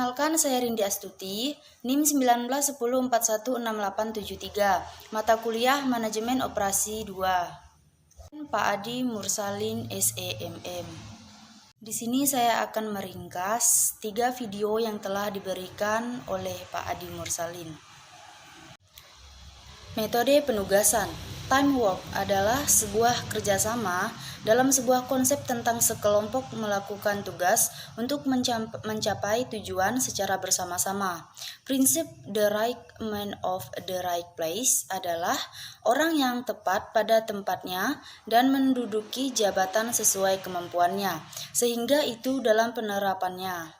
Perkenalkan, saya Rindi Astuti, NIM 1910416873, mata kuliah Manajemen Operasi 2. Pak Adi Mursalin, SEMM. Di sini saya akan meringkas 3 video yang telah diberikan oleh Pak Adi Mursalin. Metode penugasan. Teamwork adalah sebuah kerjasama dalam sebuah konsep tentang sekelompok melakukan tugas untuk mencapai tujuan secara bersama-sama. Prinsip the right man of the right place adalah orang yang tepat pada tempatnya dan menduduki jabatan sesuai kemampuannya, sehingga itu dalam penerapannya.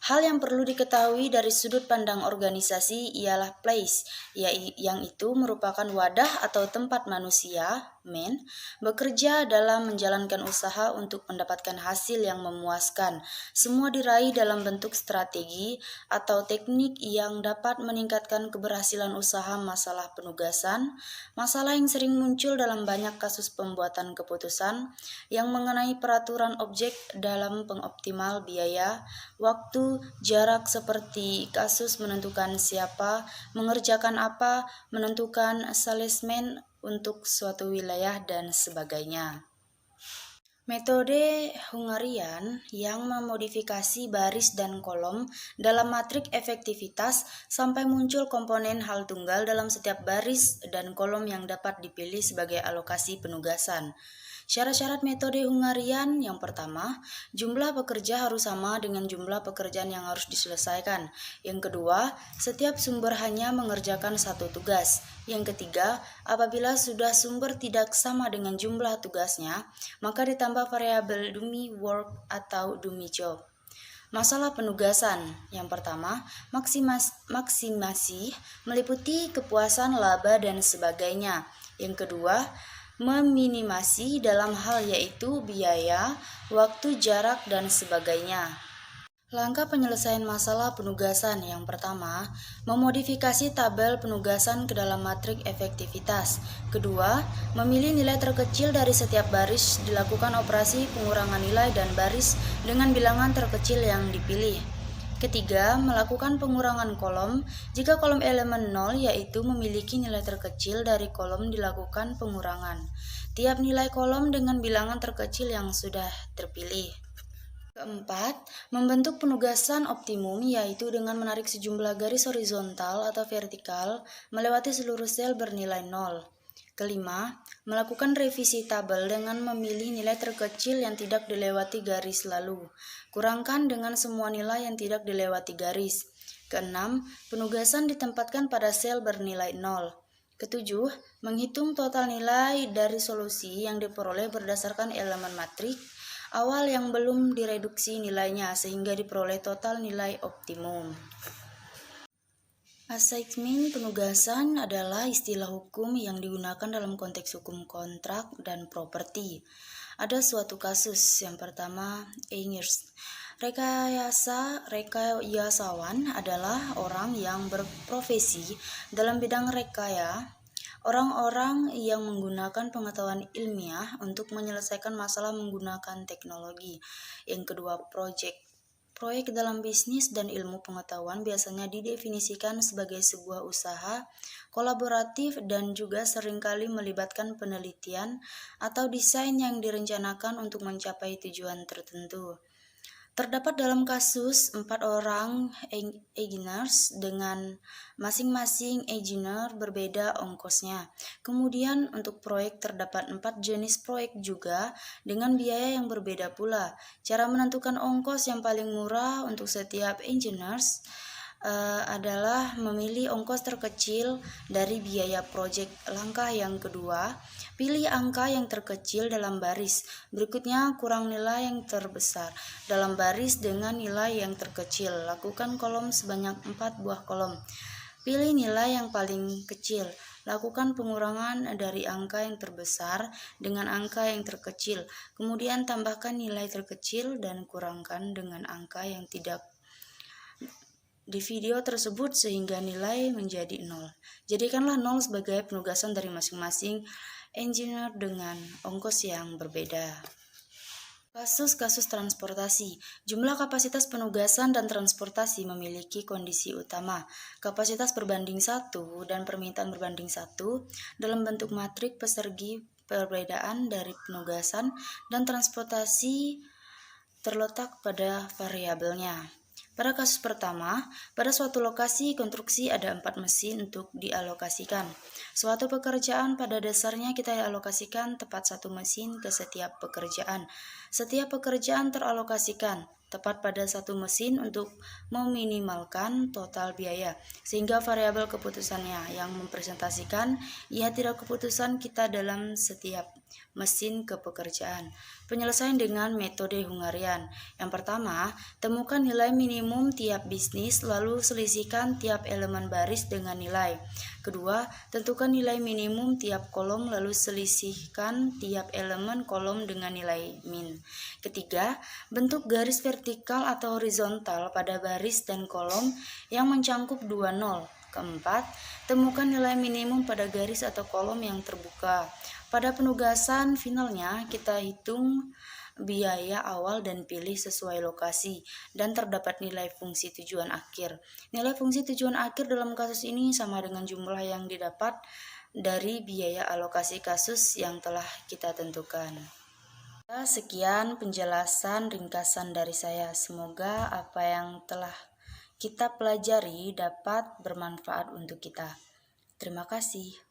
Hal yang perlu diketahui dari sudut pandang organisasi ialah place, yang itu merupakan wadah atau tempat manusia, men, bekerja dalam menjalankan usaha untuk mendapatkan hasil yang memuaskan. Semua diraih dalam bentuk strategi atau teknik yang dapat meningkatkan keberhasilan usaha. Masalah penugasan, masalah yang sering muncul dalam banyak kasus pembuatan keputusan yang mengenai peraturan objek dalam pengoptimal biaya, waktu, jarak, seperti kasus menentukan siapa, mengerjakan apa, menentukan salesman untuk suatu wilayah, dan sebagainya. Metode Hungarian yang memodifikasi baris dan kolom dalam matrik efektivitas sampai muncul komponen hal tunggal dalam setiap baris dan kolom yang dapat dipilih sebagai alokasi penugasan. Syarat-syarat metode Hungarian: yang pertama, jumlah pekerja harus sama dengan jumlah pekerjaan yang harus diselesaikan. Yang kedua, setiap sumber hanya mengerjakan satu tugas. Yang ketiga, apabila sudah sumber tidak sama dengan jumlah tugasnya, maka ditambah variabel dummy work atau dummy job. Masalah penugasan. Yang pertama, maksimasi meliputi kepuasan, laba, dan sebagainya. Yang kedua, meminimasi dalam hal yaitu biaya, waktu, jarak, dan sebagainya. Langkah penyelesaian masalah penugasan. Yang pertama, memodifikasi tabel penugasan ke dalam matrik efektivitas. Kedua, memilih nilai terkecil dari setiap baris, dilakukan operasi pengurangan nilai dan baris dengan bilangan terkecil yang dipilih. Ketiga, melakukan pengurangan kolom. Jika kolom elemen 0 yaitu memiliki nilai terkecil dari kolom, dilakukan pengurangan tiap nilai kolom dengan bilangan terkecil yang sudah terpilih. Keempat, membentuk penugasan optimum, yaitu dengan menarik sejumlah garis horizontal atau vertikal melewati seluruh sel bernilai 0. Kelima, melakukan revisi tabel dengan memilih nilai terkecil yang tidak dilewati garis lalu kurangkan dengan semua nilai yang tidak dilewati garis. Keenam, penugasan ditempatkan pada sel bernilai 0. Ketujuh, menghitung total nilai dari solusi yang diperoleh berdasarkan elemen matrik awal yang belum direduksi nilainya sehingga diperoleh total nilai optimum. Assignment penugasan adalah istilah hukum yang digunakan dalam konteks hukum kontrak dan properti. Ada suatu kasus. Yang pertama, Engers. Rekayasawan adalah orang yang berprofesi dalam bidang rekaya, orang-orang yang menggunakan pengetahuan ilmiah untuk menyelesaikan masalah menggunakan teknologi. Yang kedua, Proyek dalam bisnis dan ilmu pengetahuan biasanya didefinisikan sebagai sebuah usaha kolaboratif dan juga seringkali melibatkan penelitian atau desain yang direncanakan untuk mencapai tujuan tertentu. Terdapat dalam kasus 4 orang engineers dengan masing-masing engineer berbeda ongkosnya. Kemudian untuk proyek terdapat 4 jenis proyek juga dengan biaya yang berbeda pula. Cara menentukan ongkos yang paling murah untuk setiap engineers adalah memilih ongkos terkecil dari biaya proyek. Langkah yang kedua, pilih angka yang terkecil dalam baris. Berikutnya, kurang nilai yang terbesar dalam baris dengan nilai yang terkecil. Lakukan kolom sebanyak 4 buah kolom. Pilih nilai yang paling kecil. Lakukan pengurangan dari angka yang terbesar dengan angka yang terkecil. Kemudian tambahkan nilai terkecil dan kurangkan dengan angka yang tidak di video tersebut sehingga nilai menjadi 0. Jadikanlah 0 sebagai penugasan dari masing-masing engineer dengan ongkos yang berbeda. Kasus-kasus transportasi. Jumlah kapasitas penugasan dan transportasi memiliki kondisi utama, kapasitas berbanding 1 dan permintaan berbanding 1 dalam bentuk matrik persegi perbedaan dari penugasan dan transportasi terletak pada variabelnya. Pada kasus pertama, pada suatu lokasi konstruksi ada 4 mesin untuk dialokasikan. Suatu pekerjaan pada dasarnya kita alokasikan tepat 1 mesin ke setiap pekerjaan. Setiap pekerjaan teralokasikan tepat pada 1 mesin untuk meminimalkan total biaya, sehingga variabel keputusannya yang mempresentasikan ia tidak keputusan kita dalam setiap mesin ke pekerjaan. Penyelesaian dengan metode Hungarian. Yang pertama, temukan nilai minimum tiap bisnis lalu selisihkan tiap elemen baris dengan nilai. Kedua, tentukan nilai minimum tiap kolom lalu selisihkan tiap elemen kolom dengan nilai min. Ketiga, bentuk garis vertikal atau horizontal pada baris dan kolom yang mencangkup 2 nol. Keempat, temukan nilai minimum pada garis atau kolom yang terbuka. Pada penugasan finalnya, kita hitung biaya awal dan pilih sesuai lokasi, dan terdapat nilai fungsi tujuan akhir. Nilai fungsi tujuan akhir dalam kasus ini sama dengan jumlah yang didapat dari biaya alokasi kasus yang telah kita tentukan. Sekian penjelasan ringkasan dari saya. Semoga apa yang telah kita pelajari dapat bermanfaat untuk kita. Terima kasih.